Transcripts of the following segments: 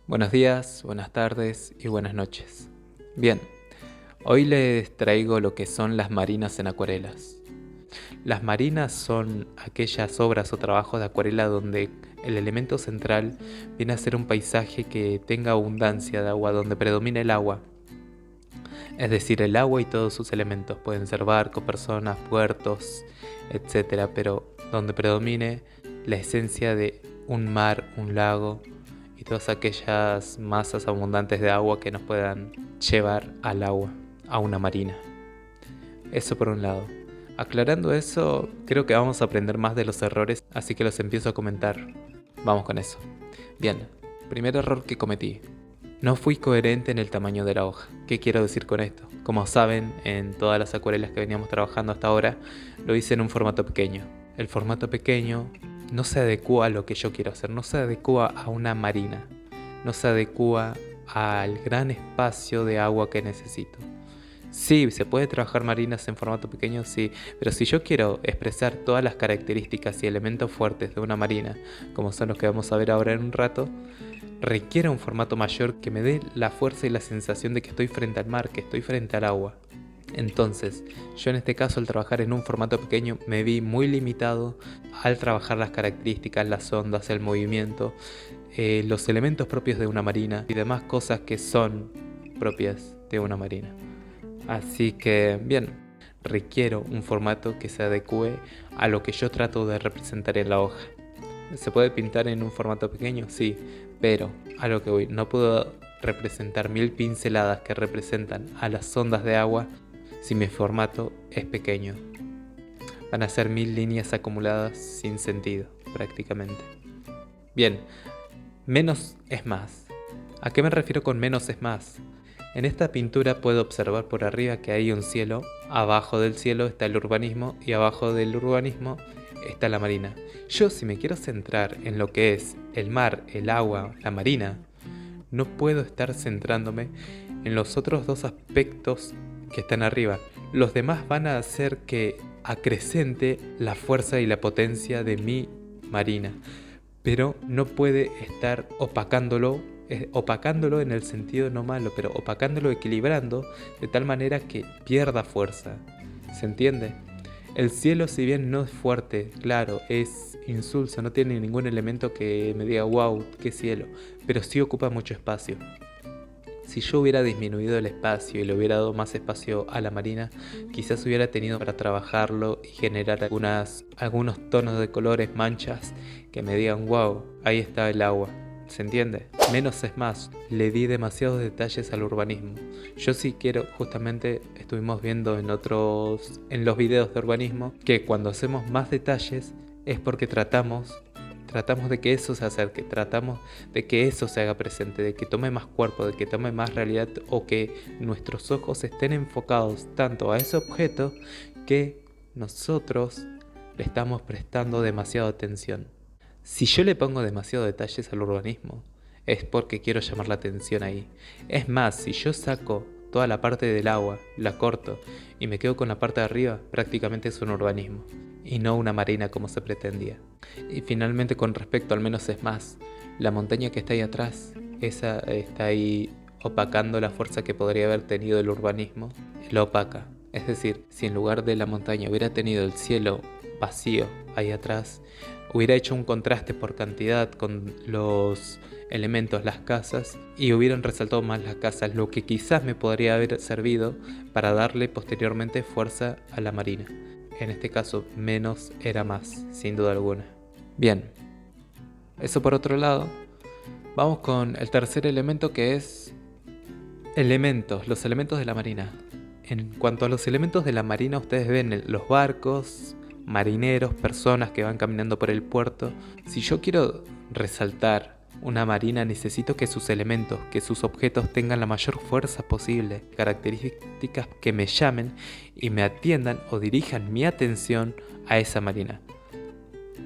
Buenos días, buenas tardes y buenas noches. Bien, hoy les traigo lo que son las marinas en acuarelas. Las marinas son aquellas obras o trabajos de acuarela donde el elemento central viene a ser un paisaje que tenga abundancia de agua, donde predomina el agua. Es decir, el agua y todos sus elementos, pueden ser barcos, personas, puertos, etc. Pero donde predomine la esencia de un mar, un lago y todas aquellas masas abundantes de agua que nos puedan llevar al agua, a una marina. Eso por un lado. Aclarando eso, creo que vamos a aprender más de los errores, así que los empiezo a comentar. Vamos con eso. Bien, primer error que cometí. No fui coherente en el tamaño de la hoja. ¿Qué quiero decir con esto? Como saben, en todas las acuarelas que veníamos trabajando hasta ahora, lo hice en un formato pequeño. El formato pequeño no se adecua a lo que yo quiero hacer, no se adecua a una marina, no se adecua al gran espacio de agua que necesito. Sí, se puede trabajar marinas en formato pequeño, sí, pero si yo quiero expresar todas las características y elementos fuertes de una marina, como son los que vamos a ver ahora en un rato, requiere un formato mayor que me dé la fuerza y la sensación de que estoy frente al mar, que estoy frente al agua. Entonces, yo en este caso al trabajar en un formato pequeño me vi muy limitado al trabajar las características, las ondas, el movimiento, los elementos propios de una marina y demás cosas que son propias de una marina. Así que, bien, requiero un formato que se adecue a lo que yo trato de representar en la hoja. ¿Se puede pintar en un formato pequeño? Sí, pero a lo que voy, no puedo representar 1000 pinceladas que representan a las ondas de agua si mi formato es pequeño. Van a ser 1000 líneas acumuladas sin sentido, prácticamente. Bien, menos es más. ¿A qué me refiero con menos es más? En esta pintura puedo observar por arriba que hay un cielo, abajo del cielo está el urbanismo y abajo del urbanismo está la marina. Yo, si me quiero centrar en lo que es el mar, el agua, la marina, no puedo estar centrándome en los otros dos aspectos que están arriba. Los demás van a hacer que acrecente la fuerza y la potencia de mi marina, pero no puede estar opacándolo en el sentido no malo, pero opacándolo, equilibrando de tal manera que pierda fuerza. ¿Se entiende? El cielo, si bien no es fuerte, claro, es insulso, no tiene ningún elemento que me diga wow, qué cielo, pero sí ocupa mucho espacio. Si yo hubiera disminuido el espacio y le hubiera dado más espacio a la marina, quizás hubiera tenido para trabajarlo y generar algunos tonos de colores, manchas, que me digan wow, ahí está el agua. ¿Se entiende? Menos es más, le di demasiados detalles al urbanismo. Yo sí quiero, justamente estuvimos viendo en los videos de urbanismo, que cuando hacemos más detalles es porque tratamos de que eso se acerque, tratamos de que eso se haga presente, de que tome más cuerpo, de que tome más realidad o que nuestros ojos estén enfocados tanto a ese objeto que nosotros le estamos prestando demasiada atención. Si yo le pongo demasiado detalles al urbanismo, es porque quiero llamar la atención ahí. Es más, si yo saco toda la parte del agua, la corto y me quedo con la parte de arriba, prácticamente es un urbanismo y no una marina como se pretendía. Y finalmente, con respecto al menos es más, la montaña que está ahí atrás, esa está ahí opacando la fuerza que podría haber tenido el urbanismo, lo opaca. Es decir, si en lugar de la montaña hubiera tenido el cielo vacío ahí atrás, hubiera hecho un contraste por cantidad con los elementos, las casas, y hubieran resaltado más las casas, lo que quizás me podría haber servido para darle posteriormente fuerza a la marina. En este caso, menos era más, sin duda alguna. Bien, eso por otro lado. Vamos con el tercer elemento, que es los elementos de la marina. En cuanto a los elementos de la marina, ustedes ven los barcos, marineros, personas que van caminando por el puerto. Si yo quiero resaltar una marina, necesito que sus elementos, que sus objetos tengan la mayor fuerza posible, características que me llamen y me atiendan o dirijan mi atención a esa marina.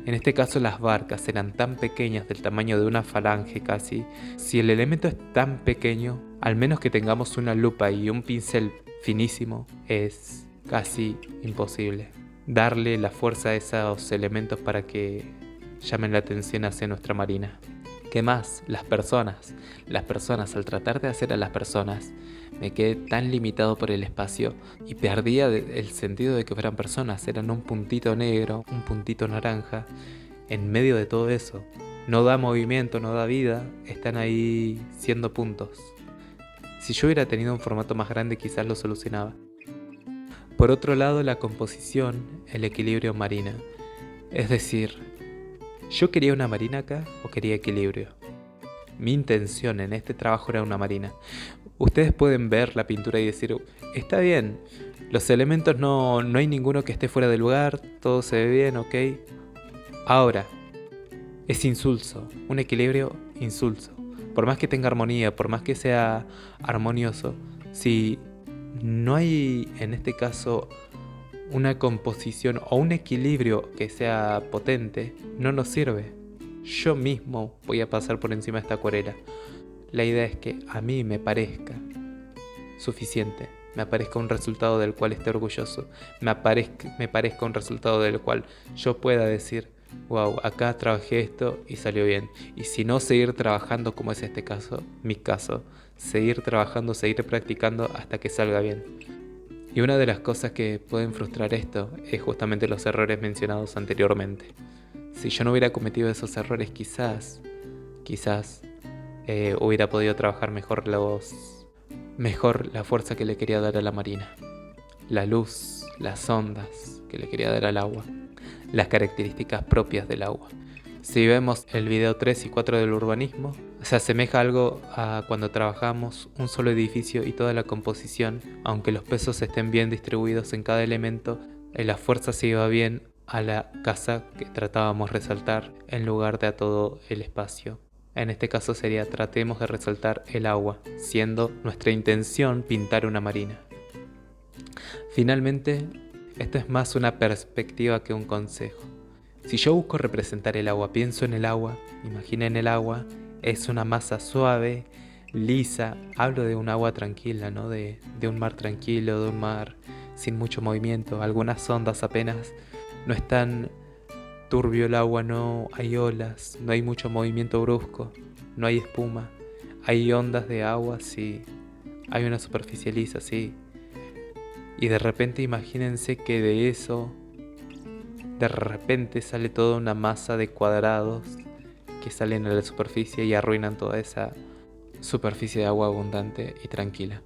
En este caso, las barcas eran tan pequeñas, del tamaño de una falange casi. Si el elemento es tan pequeño, al menos que tengamos una lupa y un pincel finísimo, es casi imposible darle la fuerza a esos elementos para que llamen la atención hacia nuestra marina. ¿Qué más? Las personas. Las personas, al tratar de hacer a las personas, me quedé tan limitado por el espacio y perdía el sentido de que fueran personas. Eran un puntito negro, un puntito naranja, en medio de todo eso. No da movimiento, no da vida, están ahí siendo puntos. Si yo hubiera tenido un formato más grande, quizás lo solucionaba. Por otro lado, la composición, el equilibrio marina. Es decir, ¿yo quería una marina acá o quería equilibrio? Mi intención en este trabajo era una marina. Ustedes pueden ver la pintura y decir, está bien, los elementos no hay ninguno que esté fuera de lugar, todo se ve bien, ok. Ahora, es insulso, un equilibrio insulso. Por más que tenga armonía, por más que sea armonioso, si no hay en este caso una composición o un equilibrio que sea potente, no nos sirve. Yo mismo voy a pasar por encima de esta acuarela. La idea es que a mí me parezca suficiente, me parezca un resultado del cual esté orgulloso, me parezca un resultado del cual yo pueda decir, wow, acá trabajé esto y salió bien. Y si no, seguir trabajando como es este caso, mi caso, seguir trabajando, seguir practicando hasta que salga bien. Y una de las cosas que pueden frustrar esto es justamente los errores mencionados anteriormente. Si yo no hubiera cometido esos errores, quizás hubiera podido trabajar mejor la fuerza que le quería dar a la marina, la luz, las ondas que le quería dar al agua, las características propias del agua. Si vemos el video 3 y 4 del urbanismo, se asemeja algo a cuando trabajamos un solo edificio y toda la composición, aunque los pesos estén bien distribuidos en cada elemento, la fuerza se iba bien a la casa que tratábamos de resaltar en lugar de a todo el espacio. En este caso sería tratemos de resaltar el agua, siendo nuestra intención pintar una marina. Finalmente, esto es más una perspectiva que un consejo. Si yo busco representar el agua, pienso en el agua, imaginen el agua, es una masa suave, lisa, hablo de un agua tranquila, ¿no? De un mar tranquilo, de un mar sin mucho movimiento, algunas ondas apenas, no es tan turbio el agua, no hay olas, no hay mucho movimiento brusco, no hay espuma, hay ondas de agua, sí, hay una superficie lisa, sí. Y de repente imagínense que de eso, de repente sale toda una masa de cuadrados que salen a la superficie y arruinan toda esa superficie de agua abundante y tranquila.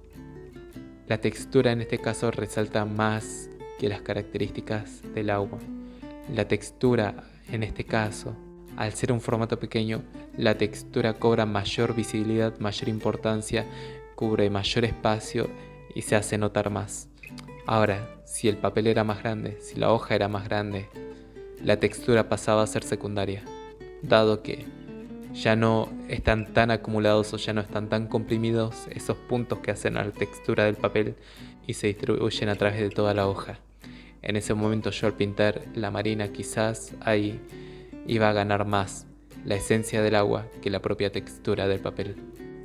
La textura en este caso resalta más que las características del agua. La textura en este caso, al ser un formato pequeño, la textura cobra mayor visibilidad, mayor importancia, cubre mayor espacio y se hace notar más. Ahora, si el papel era más grande, si la hoja era más grande, la textura pasaba a ser secundaria, dado que ya no están tan acumulados o ya no están tan comprimidos esos puntos que hacen a la textura del papel y se distribuyen a través de toda la hoja. En ese momento yo al pintar la marina quizás ahí iba a ganar más la esencia del agua que la propia textura del papel.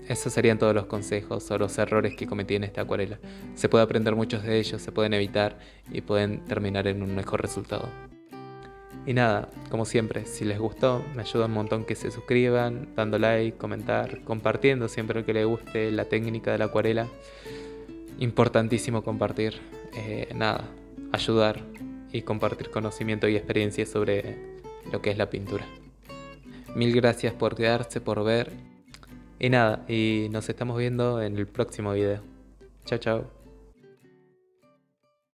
Esos serían todos los consejos o los errores que cometí en esta acuarela. Se puede aprender muchos de ellos, se pueden evitar y pueden terminar en un mejor resultado. Y nada, como siempre, si les gustó, me ayuda un montón que se suscriban, dando like, comentar, compartiendo siempre que les guste la técnica de la acuarela. Importantísimo compartir, ayudar y compartir conocimiento y experiencia sobre lo que es la pintura. Mil gracias por quedarse, por ver. Y nada, y nos estamos viendo en el próximo video. Chao, chao.